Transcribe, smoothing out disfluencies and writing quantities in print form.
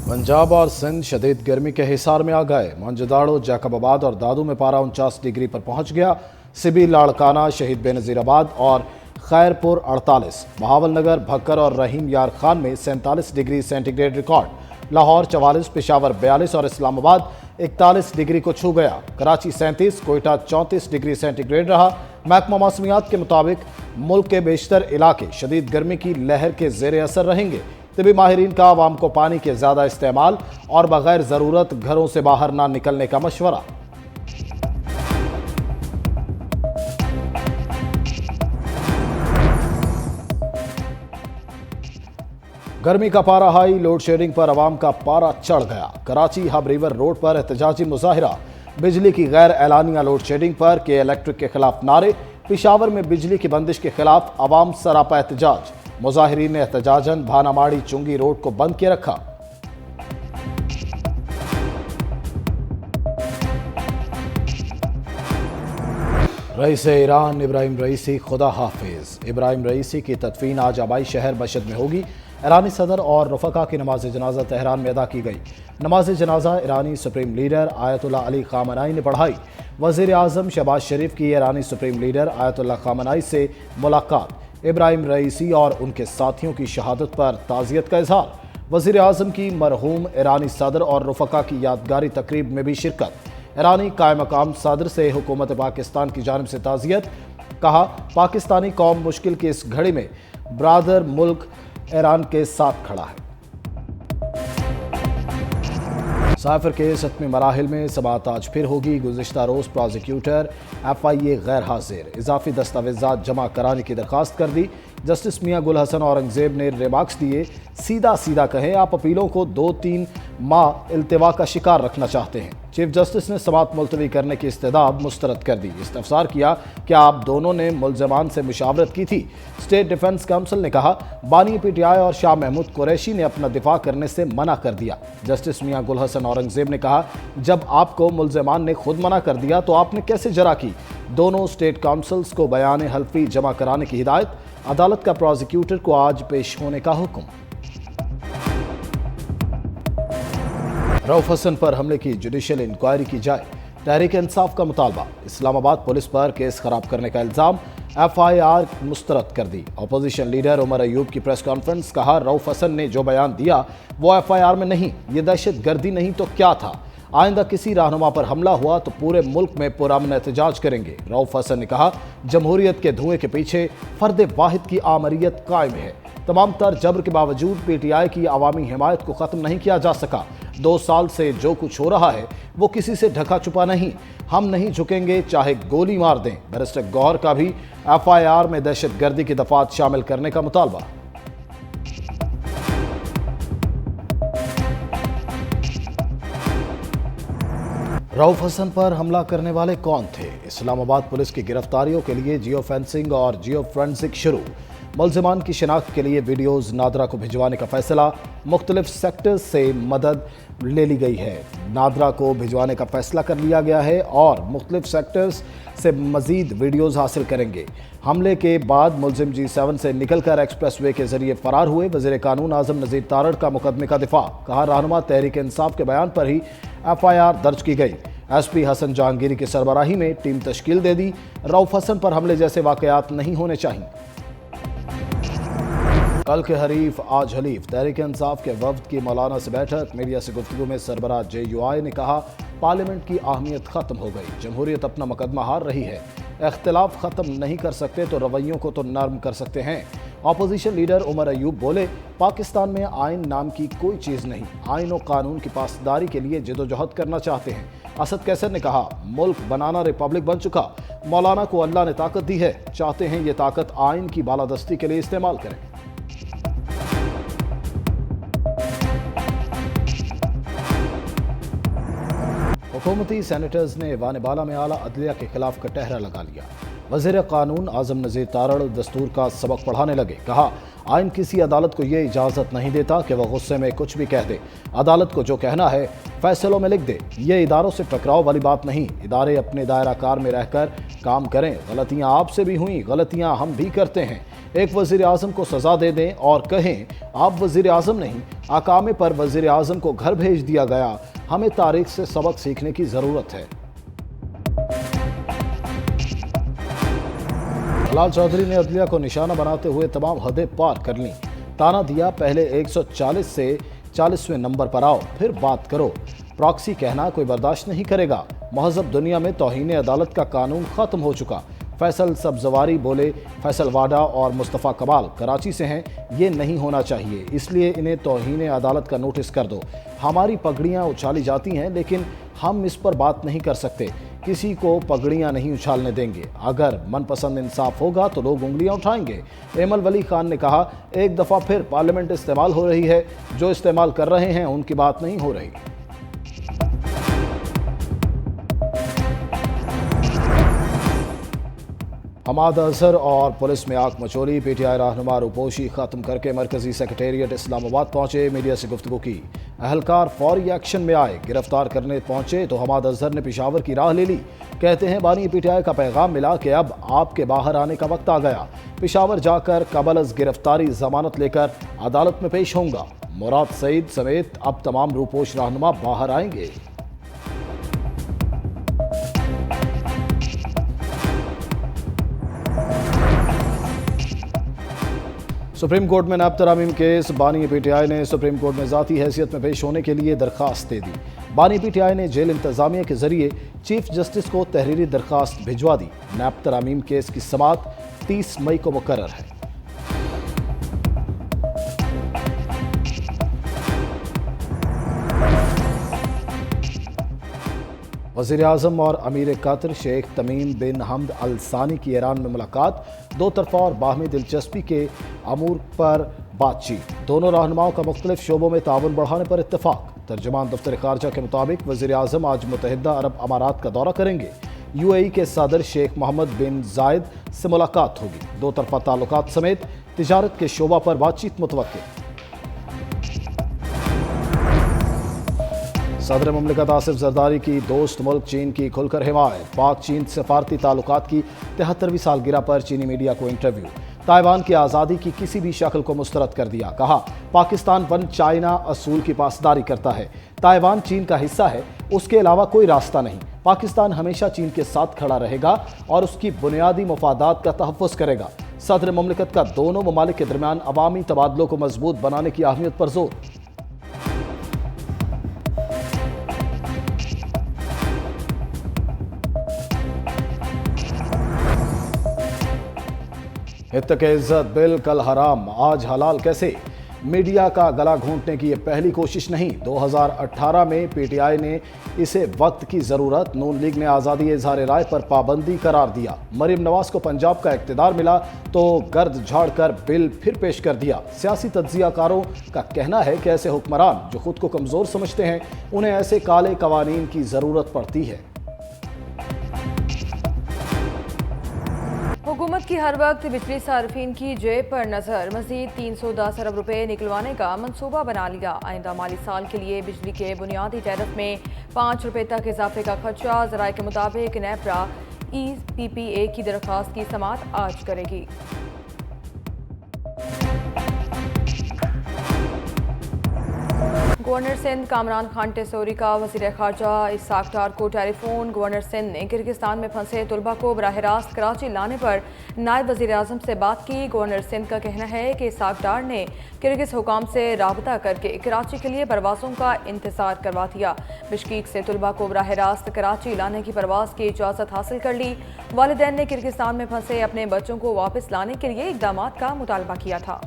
पंजाब और सिंध शदीद गर्मी के हिसार में आ गए। मोहनजोदड़ो, जैकबाबाद और दादू में पारा 49 डिग्री पर पहुंच गया। सिबी, लाड़काना, शहीद बेनज़ीराबाद और खैरपुर 48, बहावलनगर, भक्कर और रहीम यार खान में 47 degree centigrade record. Lahore 44, Peshawar 42 और इस्लामाबाद 41 डिग्री को छू गया। कराची 37, कोयटा 34 डिग्री सेंटीग्रेड रहा। महकमा मौसमियात के मुताबिक मुल्क के बेशतर इलाके शदीद गर्मी की लहर के ज़ेर असर रहेंगे। तबी माहिरीन का आवाम को पानी के ज़्यादा इस्तेमाल और बगैर ज़रूरत घरों से बाहर ना निकलने का मशवरा। गर्मी का पारा हाई, लोड शेडिंग पर आवाम का पारा चढ़ गया। कराची हब रिवर रोड पर एहतजाजी मुजाहिरा। बिजली की गैर एलानिया लोड शेडिंग पर के इलेक्ट्रिक के खिलाफ नारे। पेशावर में बिजली की बंदिश के खिलाफ आवाम सरापा एहतजाज। मुजाहिरीन ने एहतजाजन भानामाड़ी चुंगी रोड को बंद किए रखा। रईस ईरान इब्राहिम रईसी खुदा हाफिज। इब्राहिम रईसी की तदफीन आज आबाई शहर मशहद में होगी। ईरानी सदर और रफ़का की नमाज जनाजा तेहरान में अदा की गई। नमाज जनाजा ईरानी सुप्रीम लीडर आयतुल्लाह अली ख़ामनाई ने पढ़ाई। वज़ीर आज़म शहबाज शरीफ की ईरानी सुप्रीम लीडर आयतुल्लाह ख़ामनाई से मुलाकात। इब्राहिम रईसी और उनके साथियों की शहादत पर ताज़ियत का इजहार। वज़ीर आज़म की मरहूम ईरानी सदर और रफ़का की यादगारी तकरीब में भी शिरकत। ईरानी कायम मकाम सदर से हुकूमत पाकिस्तान की जानिब से ताज़ियत। कहा, पाकिस्तानी कौम मुश्किल की इस घड़ी में ब्रादर मुल्क ईरान के साथ खड़ा है। साफिर केस हतमी मराहिल में समाअत आज फिर होगी। गुज़िश्ता रोज़ प्रोसिक्यूटर FIA गैर हाजिर। इजाफी दस्तावेजात जमा कराने की दरख्वास्त कर दी। जस्टिस मियां गुल हसन औरंगजेब ने रिमार्क्स दिए, सीधा सीधा कहें आप अपीलों को 2-3 माह इल्तिवा का शिकार रखना चाहते हैं। चीफ जस्टिस ने समाअत मुलतवी करने की इस्तदाद मुस्तरद कर दी। इस्तफसार किया कि आप दोनों ने मुल्ज़मान से मुशावरत की थी। स्टेट डिफेंस काउंसिल ने कहा, बानी PTI और शाह महमूद कुरैशी ने अपना दिफा करने से मना कर दिया। जस्टिस मियां गुल हसन औरंगजेब ने कहा, जब आपको मुल्ज़मान ने खुद मना कर दिया तो आपने कैसे जरा की। दोनों स्टेट काउंसिल्स को बयान हल्फी जमा कराने की हिदायत। अदालत का प्रोसिक्यूटर को आज पेश होने का हुक्म। रऊफ हसन पर हमले की जुडिशियल इंक्वायरी की जाए। तहरीक इंसाफ का मुतालबा। इस्लामाबाद पुलिस पर केस खराब करने का इल्ज़ाम। FIR मुस्तरद कर दी। अपोजिशन लीडर उमर अयूब की प्रेस कॉन्फ्रेंस। कहा, रऊफ हसन ने जो बयान दिया वो FIR में नहीं, ये दहशत गर्दी नहीं तो क्या था। आइंदा किसी रहनुमा पर हमला हुआ तो पूरे मुल्क में पुरअमन एहतजाज करेंगे। रऊफ हसन ने कहा, जमहूरियत के धुएं के पीछे फर्द वाहिद की आमरियत कायम है। तमाम तर जबर के बावजूद PTI की अवामी हिमायत को ख़त्म नहीं किया जा सका। 2 साल से जो कुछ हो रहा है वो किसी से ढका छुपा नहीं। हम नहीं झुकेंगे चाहे गोली मार दें। बैरिस्टर गौहर का भी FIR में दहशत गर्दी की दफात शामिल करने का मुतालबा। रऊफ हसन पर हमला करने वाले कौन थे? इस्लामाबाद पुलिस की गिरफ्तारियों के लिए जियो फेंसिंग और जियो फोरेंसिक शुरू। मुल्ज़िमान की शिनाख्त के लिए वीडियोज़ नादरा को भिजवाने का फैसला। मुख्तलिफ सेक्टर्स से मदद ले ली गई है। नादरा को भिजवाने का फैसला कर लिया गया है और मुख्तलिफ सेक्टर्स से मज़ीद वीडियोज़ हासिल करेंगे। हमले के बाद मुल्ज़िम G7 से निकलकर एक्सप्रेस वे के जरिए फरार हुए। वज़ीर कानून आज़म नज़ीर तारड़ का मुकदमे का दिफा। कहा, रहनुमा तहरीक इंसाफ के बयान पर ही FIR दर्ज की गई। SP हसन जहांगीरी की सरबराही में टीम तश्कील दे दी। रऊफ हसन पर हमले जैसे वाक़यात नहीं होने चाहिए। कल के हरीफ आज हलीफ। तहरीक इंसाफ के वफ्द की मौलाना से बैठक। मीडिया से गुफ्तगू में सरबराह JUI ने कहा, पार्लियामेंट की अहमियत ख़त्म हो गई। जमहूरियत अपना मुकदमा हार रही है। इख्तिलाफ ख़त्म नहीं कर सकते तो रवैयों को तो नर्म कर सकते हैं। अपोजिशन लीडर उमर अयूब बोले, पाकिस्तान में आइन नाम की कोई चीज़ नहीं। आइन और कानून की पासदारी के लिए जदोजहद करना चाहते हैं। असद कैसर ने कहा, मुल्क बनाना रिपब्लिक बन चुका। मौलाना को अल्लाह ने ताकत दी है, चाहते हैं ये ताकत आइन की बालादस्ती के लिए इस्तेमाल करें। हुकूमती सेनेटर्स ने ऐवान बाला में आला अदलिया के खिलाफ कटहरा लगा लिया। वज़ीर कानून आज़म नज़ीर तारड़ दस्तूर का सबक पढ़ाने लगे। कहा, आइन किसी अदालत को यह इजाज़त नहीं देता कि वह गुस्से में कुछ भी कह दे। अदालत को जो कहना है फैसलों में लिख दे। ये इदारों से टकराव वाली बात नहीं। इदारे अपने दायरा कार में रहकर काम करें। गलतियाँ आपसे भी हुई, गलतियाँ हम भी करते हैं। ایک وزیر اعظم کو سزا دے دیں اور کہیں آپ وزیر اعظم نہیں، اقامے پر وزیر اعظم کو گھر بھیج دیا گیا۔ ہمیں تاریخ سے سبق سیکھنے کی ضرورت ہے۔ ہلال چودھری نے عدلیہ کو نشانہ بناتے ہوئے تمام حدیں پار کر لیں۔ تانا دیا، پہلے 140 سے 40ویں نمبر پر آؤ، پھر بات کرو۔ پراکسی کہنا کوئی برداشت نہیں کرے گا۔ مہذب دنیا میں توہین عدالت کا قانون ختم ہو چکا۔ فیصل سبزواری بولے، فیصل واڈا اور مصطفیٰ کمال کراچی سے ہیں، یہ نہیں ہونا چاہیے، اس لیے انہیں توہین عدالت کا نوٹس کر دو۔ ہماری پگڑیاں اچھالی جاتی ہیں لیکن ہم اس پر بات نہیں کر سکتے، کسی کو پگڑیاں نہیں اچھالنے دیں گے۔ اگر من پسند انصاف ہوگا تو لوگ انگلیاں اٹھائیں گے۔ ایمل ولی خان نے کہا، ایک دفعہ پھر پارلیمنٹ استعمال ہو رہی ہے، جو استعمال کر رہے ہیں ان کی بات نہیں ہو رہی۔ حماد اظہر اور پولیس میں آگ مچولی، پی ٹی آئی رہنما روپوشی ختم کر کے مرکزی سیکریٹریٹ اسلام آباد پہنچے، میڈیا سے گفتگو کی۔ اہلکار فوری ایکشن میں آئے، گرفتار کرنے پہنچے تو حماد اظہر نے پشاور کی راہ لے لی۔ کہتے ہیں بانی پی ٹی آئی کا پیغام ملا کہ اب آپ کے باہر آنے کا وقت آ گیا۔ پشاور جا کر قبل از گرفتاری ضمانت لے کر عدالت میں پیش ہوں گا۔ مراد سعید سمیت اب تمام روپوش رہنما باہر آئیں گے۔ سپریم کورٹ میں نیب ترامیم کیس، بانی پی ٹی آئی نے سپریم کورٹ میں ذاتی حیثیت میں پیش ہونے کے لیے درخواست دے دی۔ بانی پی ٹی آئی نے جیل انتظامیہ کے ذریعے چیف جسٹس کو تحریری درخواست بھجوا دی۔ نیب ترامیم کیس کی سماعت 30 مئی کو مقرر ہے۔ وزیر اعظم اور امیر قطر شیخ تمیم بن حمد ال ثانی کی ایران میں ملاقات، دو طرفہ اور باہمی دلچسپی کے امور پر بات چیت۔ دونوں رہنماؤں کا مختلف شعبوں میں تعاون بڑھانے پر اتفاق۔ ترجمان دفتر خارجہ کے مطابق وزیر اعظم آج متحدہ عرب امارات کا دورہ کریں گے۔ یو اے ای کے صدر شیخ محمد بن زائد سے ملاقات ہوگی۔ دو طرفہ تعلقات سمیت تجارت کے شعبہ پر بات چیت متوقع۔ صدر مملکت آصف زرداری کی دوست ملک چین کی کھل کر حمایت۔ پاک چین سفارتی تعلقات کی 73ویں سالگرہ پر چینی میڈیا کو انٹرویو۔ تائیوان کی آزادی کی کسی بھی شکل کو مسترد کر دیا، کہا پاکستان ون چائنا اصول کی پاسداری کرتا ہے۔ تائیوان چین کا حصہ ہے، اس کے علاوہ کوئی راستہ نہیں۔ پاکستان ہمیشہ چین کے ساتھ کھڑا رہے گا اور اس کی بنیادی مفادات کا تحفظ کرے گا۔ صدر مملکت کا دونوں ممالک کے درمیان عوامی تبادلوں کو مضبوط بنانے کی اہمیت پر زور۔ اتق عزت بل کل حرام، آج حلال کیسے؟ میڈیا کا گلا گھونٹنے کی یہ پہلی کوشش نہیں۔ 2018 میں پی ٹی آئی نے اسے وقت کی ضرورت، نون لیگ نے آزادی اظہار رائے پر پابندی قرار دیا۔ مریم نواز کو پنجاب کا اقتدار ملا تو گرد جھاڑ کر بل پھر پیش کر دیا۔ سیاسی تجزیہ کاروں کا کہنا ہے کہ ایسے حکمران جو خود کو کمزور سمجھتے ہیں، انہیں ایسے کالے قوانین کی ضرورت پڑتی ہے۔ حکومت کی ہر وقت بجلی صارفین کی جیب پر نظر، مزید 310 ارب روپے نکلوانے کا منصوبہ بنا لیا۔ آئندہ مالی سال کے لیے بجلی کے بنیادی ٹیرف میں 5 روپے تک اضافے کا خدشہ۔ ذرائع کے مطابق نیپرا ای پی پی اے کی درخواست کی سماعت آج کرے گی۔ گورنر سندھ کامران خان ٹیسوری کا وزیر خارجہ اسحاق ڈار کو ٹیلی فون۔ گورنر سندھ نے کرغزستان میں پھنسے طلبہ کو براہ راست کراچی لانے پر نائب وزیر اعظم سے بات کی۔ گورنر سندھ کا کہنا ہے کہ اسحاق ڈار نے کرغز حکام سے رابطہ کر کے کراچی کے لیے پروازوں کا انتظار کروا دیا۔ بشکیک سے طلبہ کو براہ راست کراچی لانے کی پرواز کی اجازت حاصل کر لی۔ والدین نے کرغزستان میں پھنسے اپنے بچوں کو واپس لانے کے لیے اقدامات کا مطالبہ کیا تھا۔